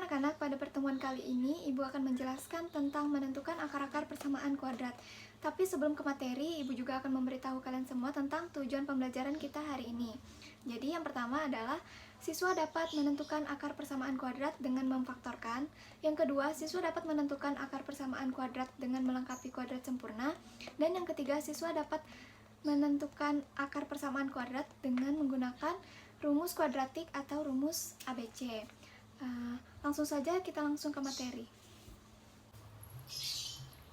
Hai anak-anak, pada pertemuan kali ini Ibu akan menjelaskan tentang menentukan akar-akar persamaan kuadrat. Tapi sebelum ke materi, Ibu juga akan memberitahu kalian semua tentang tujuan pembelajaran kita hari ini. Jadi yang pertama adalah siswa dapat menentukan akar persamaan kuadrat dengan memfaktorkan. Yang kedua, siswa dapat menentukan akar persamaan kuadrat dengan melengkapi kuadrat sempurna. Dan yang ketiga, siswa dapat menentukan akar persamaan kuadrat dengan menggunakan rumus kuadratik atau rumus ABC. Langsung saja kita langsung ke materi.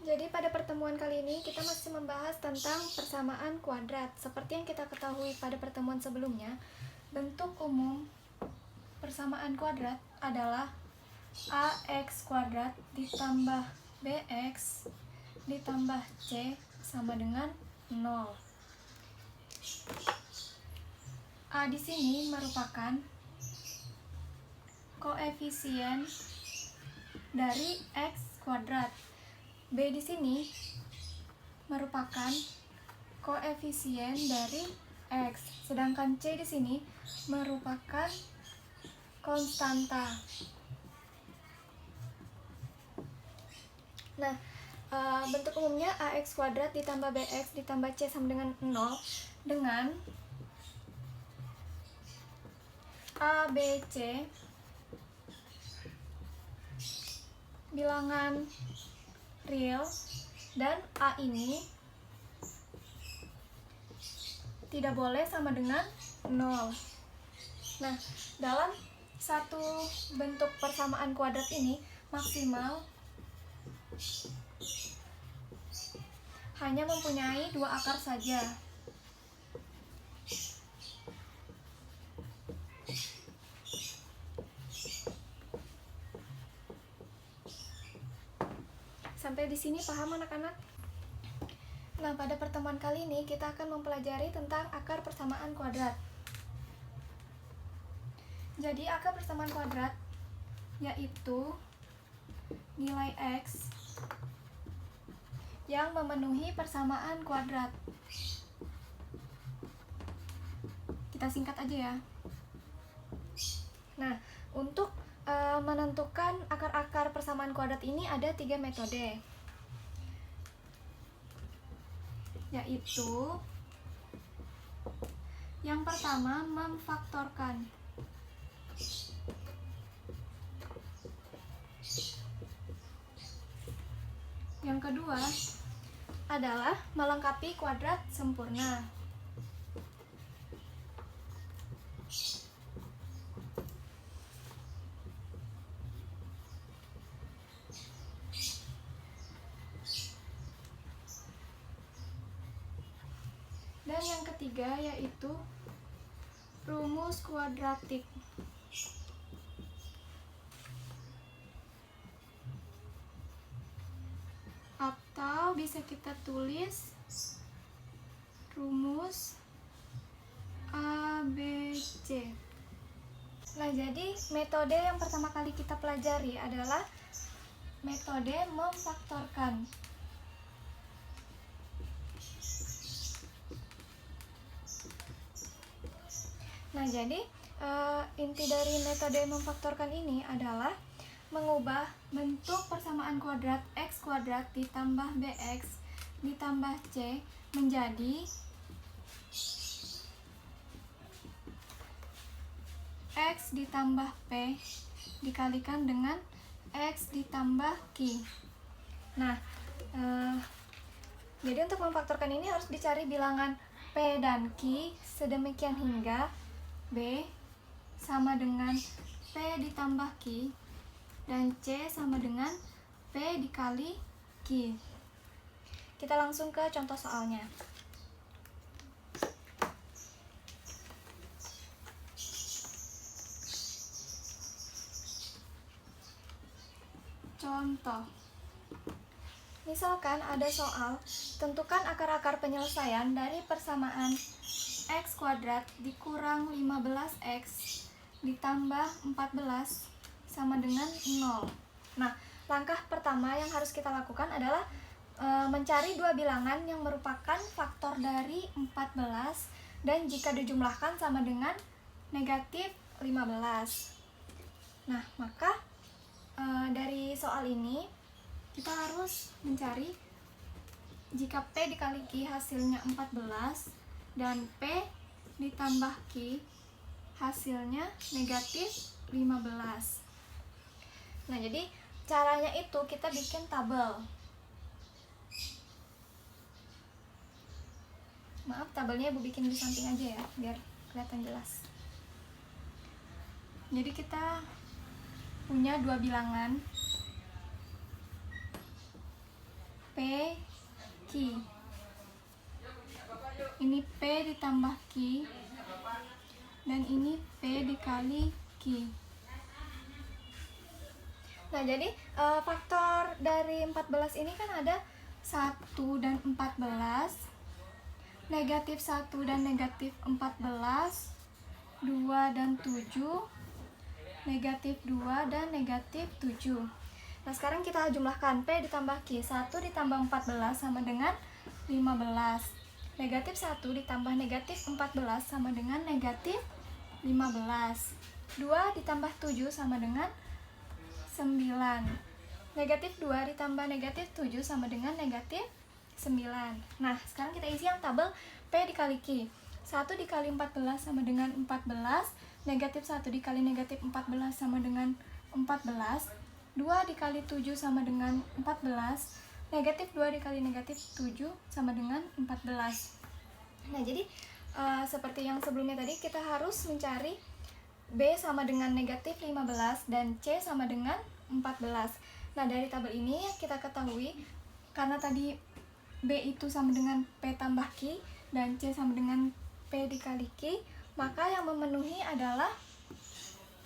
Jadi pada pertemuan kali ini kita masih membahas tentang persamaan kuadrat. Seperti yang kita ketahui pada pertemuan sebelumnya, bentuk umum persamaan kuadrat adalah ax kuadrat ditambah bx ditambah c sama dengan 0. A di sini merupakan koefisien dari x kuadrat. B di sini merupakan koefisien dari x, sedangkan c di sini merupakan konstanta. Nah, bentuk umumnya ax kuadrat ditambah bx ditambah c sama dengan 0 dengan ABC bilangan real dan A ini tidak boleh sama dengan 0. Nah, dalam satu bentuk persamaan kuadrat ini maksimal hanya mempunyai 2 akar saja. Sampai di sini paham anak-anak? Nah, pada pertemuan kali ini kita akan mempelajari tentang akar persamaan kuadrat. Jadi akar persamaan kuadrat yaitu nilai x yang memenuhi persamaan kuadrat. Kita singkat aja ya. Nah, untuk menentukan akar-akar persamaan kuadrat ini ada 3 metode, yaitu yang pertama memfaktorkan, yang kedua adalah melengkapi kuadrat sempurna, dan yang ketiga yaitu rumus kuadratik. Atau bisa kita tulis rumus ABC. Nah, jadi metode yang pertama kali kita pelajari adalah metode memfaktorkan. Nah, jadi inti dari metode memfaktorkan ini adalah mengubah bentuk persamaan kuadrat x kuadrat ditambah bx ditambah c menjadi x ditambah p dikalikan dengan x ditambah q. Nah, jadi untuk memfaktorkan ini harus dicari bilangan p dan q sedemikian hingga b sama dengan p ditambah q dan c sama dengan p dikali q. Kita langsung ke contoh soalnya. Contoh, misalkan ada soal, tentukan akar-akar penyelesaian dari persamaan x kuadrat dikurang 15x ditambah 14 sama dengan 0. Nah, langkah pertama yang harus kita lakukan adalah mencari dua bilangan yang merupakan faktor dari 14 dan jika dijumlahkan sama dengan negatif 15. Nah, maka soal ini kita harus mencari jika P dikali Q hasilnya 14 dan P ditambah Q hasilnya negatif 15. Nah, jadi caranya itu kita bikin tabel. Maaf, tabelnya Ibu bikin di samping aja ya, biar kelihatan jelas. Jadi kita punya dua bilangan P, Q. Ini P ditambah Q, dan ini P dikali Q. Nah, jadi faktor dari 14 ini kan ada 1 dan 14, negatif 1 dan negatif 14, 2 dan 7, negatif 2 dan negatif 7. Nah, sekarang kita jumlahkan P ditambah Q. 1 ditambah 14 sama dengan 15. Negatif 1 ditambah negatif 14 sama dengan negatif 15. 2 ditambah 7 sama dengan 9. Negatif 2 ditambah negatif 7 sama dengan negatif 9. Nah, sekarang kita isi yang tabel P dikali Q. 1 dikali 14 sama dengan 14. Negatif 1 dikali negatif 14 sama dengan 14. 2 dikali 7 sama dengan 14. Negatif 2 dikali negatif 7 sama dengan 14. Nah, jadi seperti yang sebelumnya tadi, kita harus mencari B sama dengan negatif 15 dan C sama dengan 14. Nah, dari tabel ini kita ketahui karena tadi B itu sama dengan P tambah Q dan C sama dengan P dikali Q, maka yang memenuhi adalah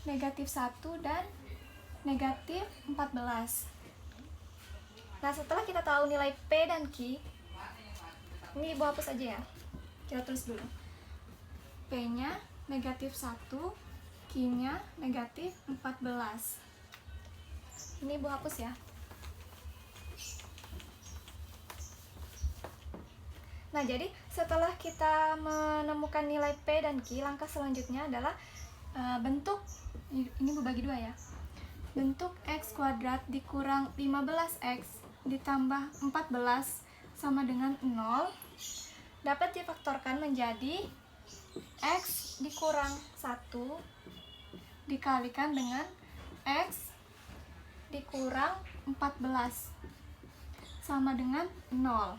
negatif 1 dan negatif 14. Nah, setelah kita tahu nilai P dan Q, ini Ibu hapus aja ya. Kita tulis dulu. P-nya negatif 1, Q-nya negatif 14. Ini Ibu hapus ya. Nah, jadi setelah kita menemukan nilai P dan Q, langkah selanjutnya adalah bentuk, ini bagi dua ya, bentuk X kuadrat dikurang 15X ditambah 14 sama dengan 0 dapat difaktorkan menjadi X dikurang 1 dikalikan dengan X dikurang 14 sama dengan 0.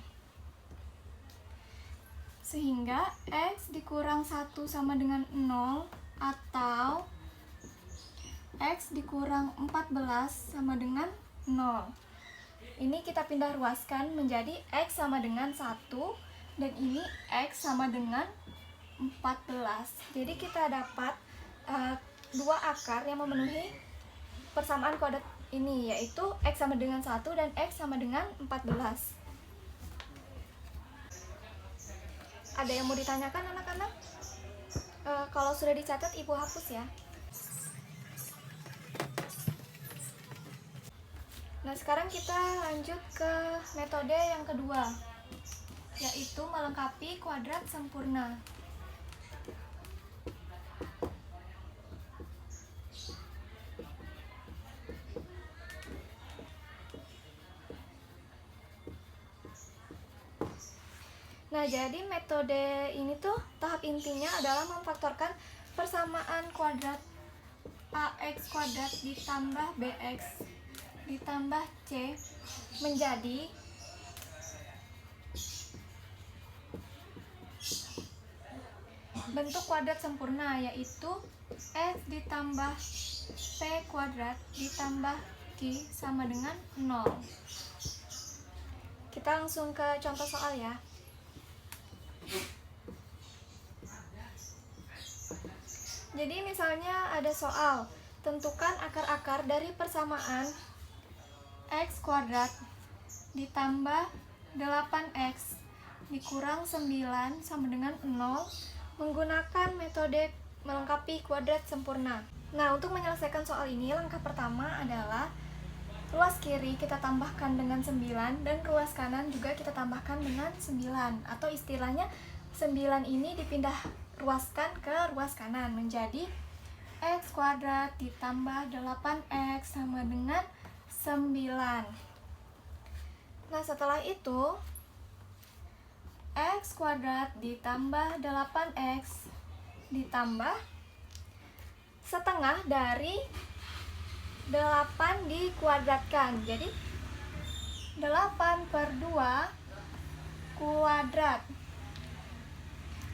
Sehingga X dikurang 1 sama dengan 0 atau X dikurang 14 sama dengan 0. Ini kita pindah ruaskan menjadi X sama dengan 1 dan ini X sama dengan 14. Jadi kita dapat dua akar yang memenuhi persamaan kuadrat ini, yaitu X sama dengan 1 dan X sama dengan 14. Ada yang mau ditanyakan anak-anak? Kalau sudah dicatat, Ibu hapus ya. Nah, sekarang kita lanjut ke metode yang kedua, yaitu melengkapi kuadrat sempurna. Nah, jadi metode ini tuh tahap intinya adalah memfaktorkan persamaan kuadrat AX kuadrat ditambah BX ditambah C menjadi bentuk kuadrat sempurna, yaitu X ditambah P kuadrat ditambah Q sama dengan 0. Kita langsung ke contoh soal ya. Jadi misalnya ada soal, tentukan akar-akar dari persamaan X kuadrat ditambah 8X dikurang 9 sama dengan 0 menggunakan metode melengkapi kuadrat sempurna. Nah, untuk menyelesaikan soal ini, langkah pertama adalah ruas kiri kita tambahkan dengan 9 dan ruas kanan juga kita tambahkan dengan 9, atau istilahnya 9 ini dipindah ruaskan ke ruas kanan menjadi X kuadrat ditambah 8X sama dengan 9. Nah, setelah itu X kuadrat ditambah 8X ditambah setengah dari 8 dikuadratkan. Jadi 8/2 kuadrat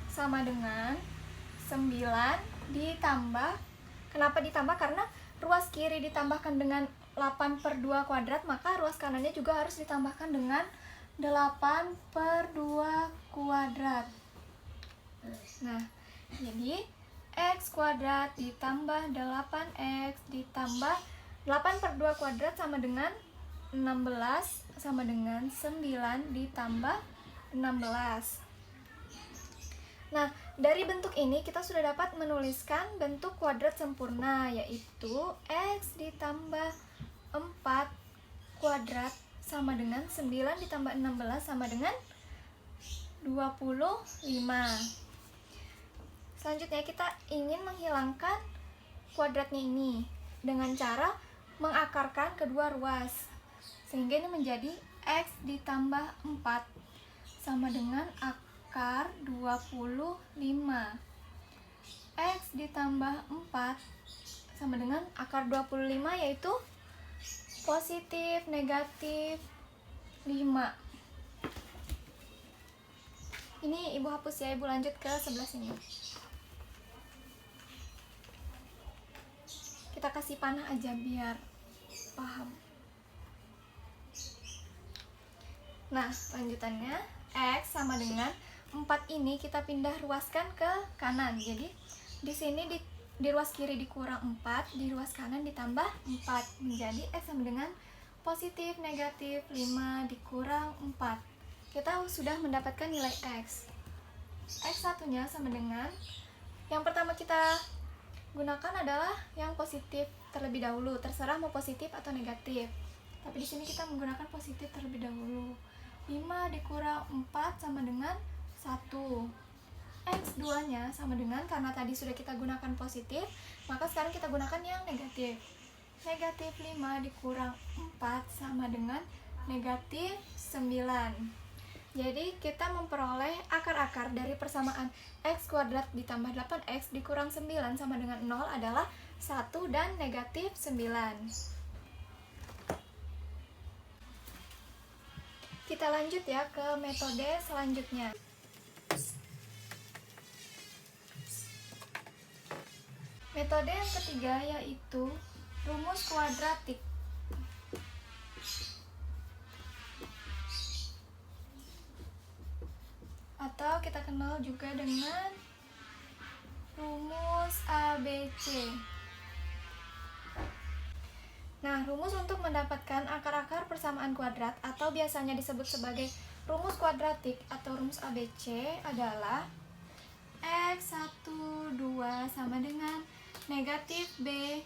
sama dengan 9 ditambah, kenapa ditambah? Karena ruas kiri ditambahkan dengan 8/2 kuadrat, maka ruas kanannya juga harus ditambahkan dengan 8/2 kuadrat. Nah, jadi X kuadrat ditambah 8X ditambah 8/2 kuadrat sama dengan 16 sama dengan 9 ditambah 16. Nah, dari bentuk ini kita sudah dapat menuliskan bentuk kuadrat sempurna, yaitu X ditambah 4 kuadrat sama dengan 9 ditambah 16 sama dengan 25. Selanjutnya kita ingin menghilangkan kuadratnya ini dengan cara mengakarkan kedua ruas, sehingga ini menjadi X ditambah 4 sama dengan akar 25. X ditambah 4 sama dengan akar 25, yaitu positif negatif 5. Ini ibu hapus ya, ibu lanjut ke sebelah sini. Kita kasih panah aja biar paham. Nah, lanjutannya X sama dengan 4 ini kita pindah ruaskan ke kanan. Jadi di sini di ruas kiri dikurang 4, di ruas kanan ditambah 4, menjadi X sama dengan positif negatif 5 dikurang 4. Kita sudah mendapatkan nilai X. X satunya sama dengan, yang pertama kita gunakan adalah yang positif terlebih dahulu, terserah mau positif atau negatif. Tapi di sini kita menggunakan positif terlebih dahulu. 5 dikurang 4 sama dengan 1. X 2-nya sama dengan, karena tadi sudah kita gunakan positif, maka sekarang kita gunakan yang negatif. Negatif 5 dikurang 4 sama dengan negatif 9. Jadi kita memperoleh akar-akar dari persamaan X kuadrat ditambah 8X dikurang 9 sama dengan 0 adalah 1 dan negatif 9. Kita lanjut ya ke metode selanjutnya. Metode yang ketiga yaitu rumus kuadratik. Atau kita kenal juga dengan rumus ABC. Nah, rumus untuk mendapatkan akar-akar persamaan kuadrat atau biasanya disebut sebagai rumus kuadratik atau rumus ABC adalah X1, 2 sama dengan negatif B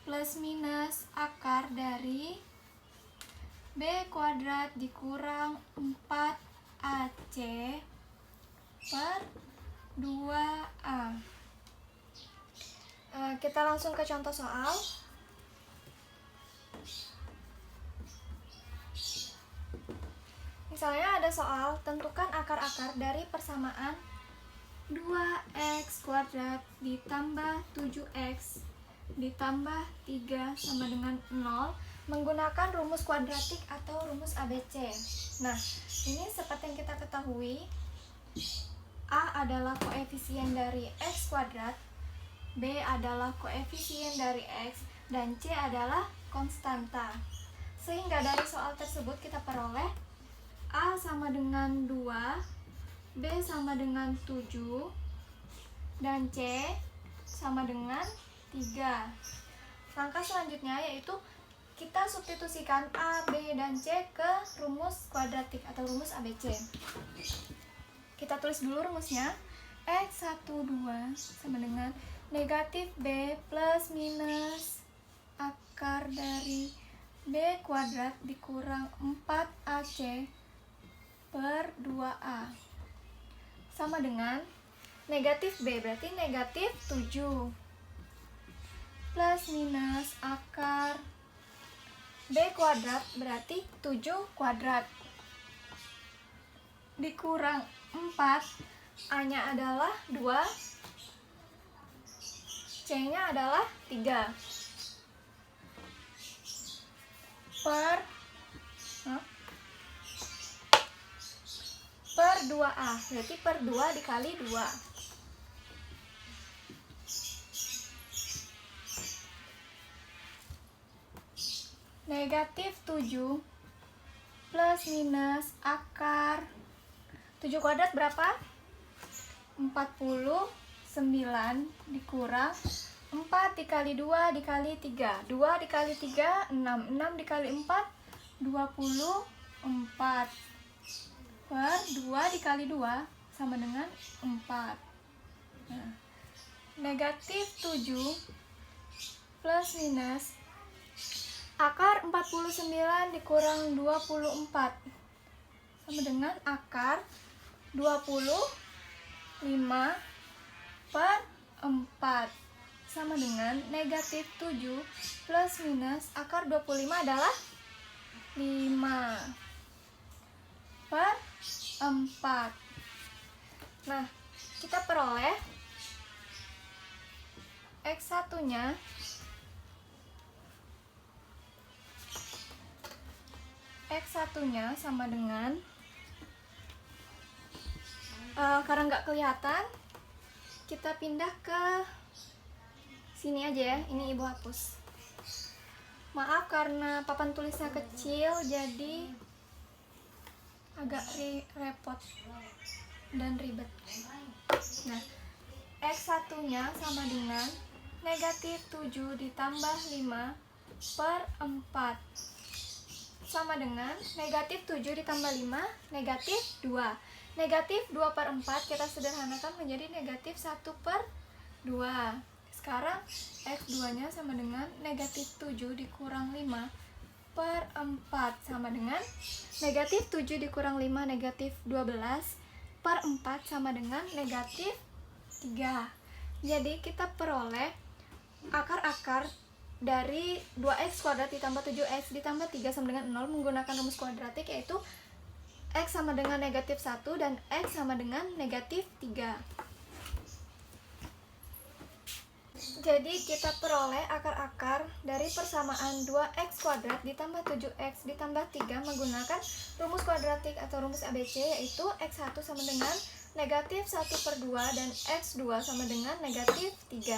plus minus akar dari B kuadrat dikurang 4AC per 2A. Kita langsung ke contoh soal. Misalnya ada soal, tentukan akar-akar dari persamaan 2x kuadrat ditambah 7x ditambah 3 sama dengan 0 menggunakan rumus kuadratik atau rumus ABC. Nah, ini seperti yang kita ketahui, A adalah koefisien dari x kuadrat, B adalah koefisien dari x, dan C adalah konstanta. Sehingga dari soal tersebut kita peroleh A sama dengan 2, B sama dengan 7, dan C sama dengan 3. Langkah selanjutnya yaitu kita substitusikan A, B, dan C ke rumus kuadratik atau rumus ABC. Kita tulis dulu rumusnya. X1, 2 sama dengan negatif B plus minus akar dari B kuadrat dikurang 4AC per 2A sama dengan negatif B, berarti negatif 7 plus minus akar B kuadrat berarti 7 kuadrat. Dikurang 4, A-nya adalah 2, C-nya adalah 3. Per 2A, berarti per 2 dikali 2. Negatif 7 plus minus akar 7 kuadrat berapa? 49 dikurang 4 dikali 2 dikali 3. 2 dikali 3, 6. 6 dikali 4, 24. Per 2 dikali 2 sama dengan 4. Nah, negatif 7 plus minus akar 49 dikurang 24 sama dengan akar 25 per 4 sama dengan negatif 7 plus minus akar 25 adalah 5 per 4. Nah, kita peroleh X1-nya sama dengan karena nggak kelihatan, kita pindah ke sini aja ya. Ini ibu hapus. Maaf karena papan tulisnya kecil, jadi agak repot dan ribet. Nah, X1-nya sama dengan negatif 7 ditambah 5 per 4 sama dengan negatif 7 ditambah 5, negatif 2. Negatif 2 per 4 kita sederhanakan menjadi negatif 1 per 2. Sekarang X2-nya sama dengan negatif 7 dikurang 5 per 4 sama dengan negatif 7 dikurang 5, negatif 12 per 4 sama dengan negatif 3. Jadi kita peroleh akar-akar dari 2x kuadrat ditambah 7x ditambah 3 sama dengan 0 menggunakan rumus kuadratik, yaitu x sama dengan negatif 1 dan x sama dengan negatif 3. Jadi kita peroleh akar-akar dari persamaan 2x kuadrat ditambah 7x ditambah 3 menggunakan rumus kuadratik atau rumus ABC, yaitu x1 sama dengan negatif 1 per 2 dan x2 sama dengan negatif 3.